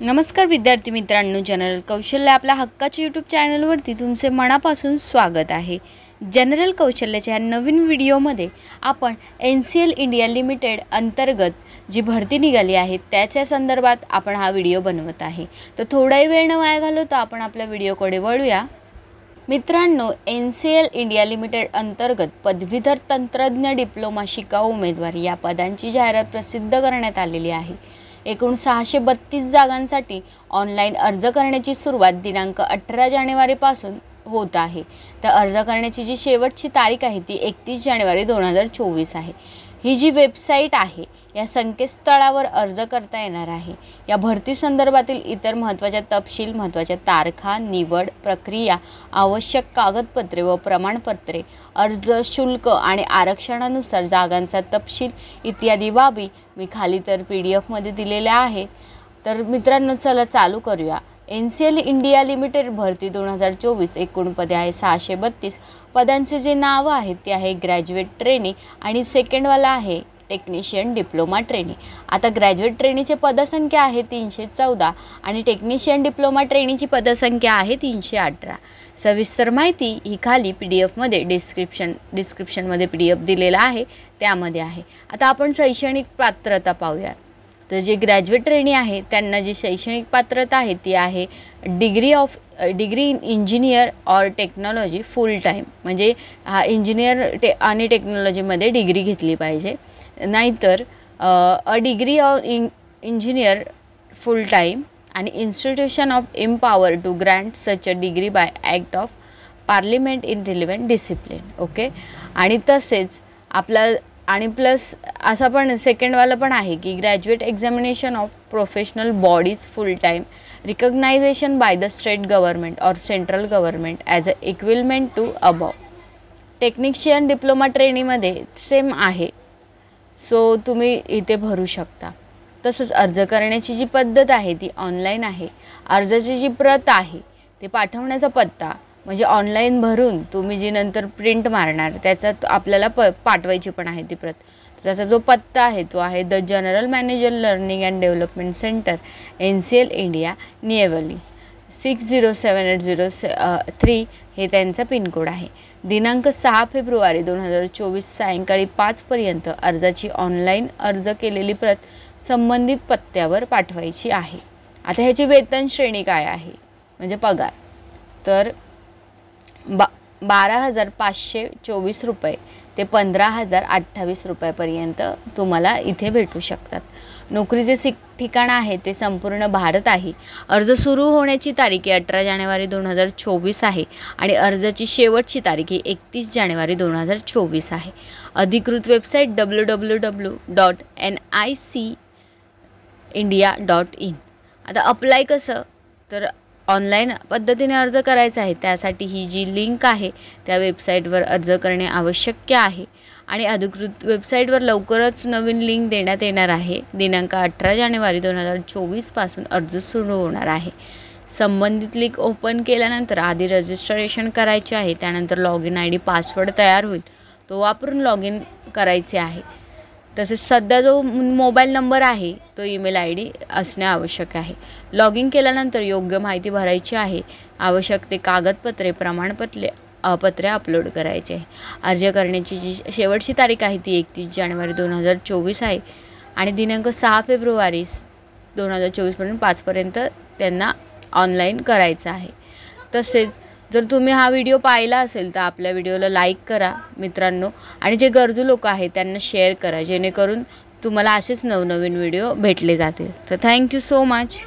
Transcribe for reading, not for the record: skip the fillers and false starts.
नमस्कार विद्यार्थी मित्रांनो, जनरल कौशल्य आपल्या हक्काच्या यूट्यूब चॅनलवरती तुमचे मनापासून स्वागत आहे। जनरल कौशल्याच्या नवीन व्हिडिओमध्ये आपण NCL इंडिया लिमिटेड अंतर्गत जी भरती निघाली आहे त्याच्या संदर्भात आपण हा व्हिडिओ बनवत आहे। तर थोडाही वेळ न वाया घालवता आपण आपल्या व्हिडिओकडे वळूया। मित्रांनो, NCL इंडिया लिमिटेड अंतर्गत पदवीधर तंत्रज्ञ डिप्लोमा शिकाऊ उमेदवार या पदांची जाहिरात प्रसिद्ध करण्यात आलेली आहे। एकूण 632 जागांसाठी ऑनलाईन अर्ज करण्याची सुरुवात दिनांक 18 जानेवारीपासून होत आहे। तर अर्ज करण्याची जी शेवटची तारीख आहे ती 31 जानेवारी 2024 आहे। ही जी वेबसाईट आहे या संकेतस्थळावर अर्ज करता येणार आहे। या भरती संदर्भातील इतर महत्त्वाच्या तपशील, महत्त्वाच्या तारखा, निवड प्रक्रिया, आवश्यक कागदपत्रे व प्रमाणपत्रे, अर्ज शुल्क आणि आरक्षणानुसार जागांचा तपशील इत्यादी बाबी मी खाली तर PDF मध्ये दिलेल्या आहे। तर मित्रांनो, चला चालू करूया। NCL इंडिया लिमिटेड भरती 2024 एकूण पदे आहे 632। पदांचे जे नाव आहे ते आहे ग्रॅज्युएट ट्रेनी आणि सेकंडवाला आहे टेक्निशियन डिप्लोमा ट्रेनी। आता ग्रॅज्युएट ट्रेनीची पदसंख्या आहे 314 आणि टेक्निशियन डिप्लोमा ट्रेनीची पदसंख्या आहे 318। सविस्तर माहिती ही खाली PDF मध्ये डिस्क्रिप्शनमध्ये PDF दिलेला आहे त्यामध्ये आहे। आता आपण शैक्षणिक पात्रता पाहूया। तर जे ग्रॅज्युएट ट्रेनी आहे त्यांना जी शैक्षणिक पात्रता आहे ती आहे degree in engineer or technology full time, म्हणजे हा इंजिनियर आणि टेक्नॉलॉजीमध्ये डिग्री घेतली पाहिजे, नाहीतर a degree of engineer full time आणि institution of empower to grant such a degree by act of parliament in relevant discipline. Okay, आणि तसेच आपला आणि प्लस असा पण सेकंडवाला पण आहे की graduate examination of professional bodies full time recognization by the state government or central government as a equivalent to above. Technician diploma ट्रेनीमध्ये सेम आहे, सो तुम्ही इथे भरू शकता। तसंच अर्ज करण्याची जी पद्धत आहे ती ऑनलाईन आहे। अर्जाची जी प्रत आहे ते पाठवण्याचा पत्ता म्हणजे ऑनलाईन भरून तुम्ही जी नंतर प्रिंट मारणार त्याच्यात आपल्याला पाठवायची पण आहे ती प्रत। त्याचा जो पत्ता आहे तो आहे the general manager learning and development centre NCL India, Neyveli 607803 हे त्यांचा पिनकोड आहे। दिनांक 6 फेब्रुवारी 2024 सायंकाळी 5 पर्यंत अर्जाची ऑनलाईन अर्ज केलेली प्रत संबंधित पत्त्यावर पाठवायची आहे। आता ह्याची वेतन श्रेणी काय आहे म्हणजे पगार, तर 12,524 रुपये ते 15,028 रुपयापर्यंत तुम्हाला इथे भेटू शकतात। नोकरीचे ठिकाण आहे ते संपूर्ण भारत आहे। अर्ज सुरू होण्याची तारीख 18 जानेवारी 2024 आहे आणि अर्जाची शेवटची तारीख 31 जानेवारी 2024 आहे। अधिकृत वेबसाईट www.nic.india.in। आता अप्लाय कसं, तर ऑनलाईन पद्धतीने अर्ज करायचा आहे, त्यासाठी ही जी लिंक आहे त्या वेबसाईटवर अर्ज करणे आवश्यक आहे आणि अधिकृत वेबसाईटवर लवकरच नवीन लिंक देण्यात येणार आहे। दिनांक 18 जानेवारी 2024 पासून अर्ज सुरू होणार आहे। संबंधित लिंक ओपन केल्यानंतर आधी रजिस्ट्रेशन करायचे आहे, त्यानंतर लॉगिन ID पासवर्ड तयार होईल तो वापरून लॉगिन करायचे आहे। तसेच सध्या जो मोबाईल नंबर आहे तो ईमेल ID असणे आवश्यक आहे। लॉगिन केल्यानंतर योग्य माहिती भरायची आहे। आवश्यक ते कागदपत्रे, प्रमाणपत्रे अपलोड करायचे आहे। अर्ज करण्याची जी शेवटची तारीख आहे ती 31 जानेवारी 2024 आहे आणि दिनांक 6 फेब्रुवारी 2024 पर्यंत 5 पर्यंत त्यांना ऑनलाईन करायचं आहे। तसेच जर तुम्ही हा व्हिडिओ पाहिला असेल तर आपल्या व्हिडिओला लाईक करा मित्रांनो, आणि जे गरजू लोक आहेत त्यांना शेअर करा, जेणेकरून तुम्हाला असेच नवनवीन व्हिडिओ भेटले जातील। तर थँक्यू सो मच।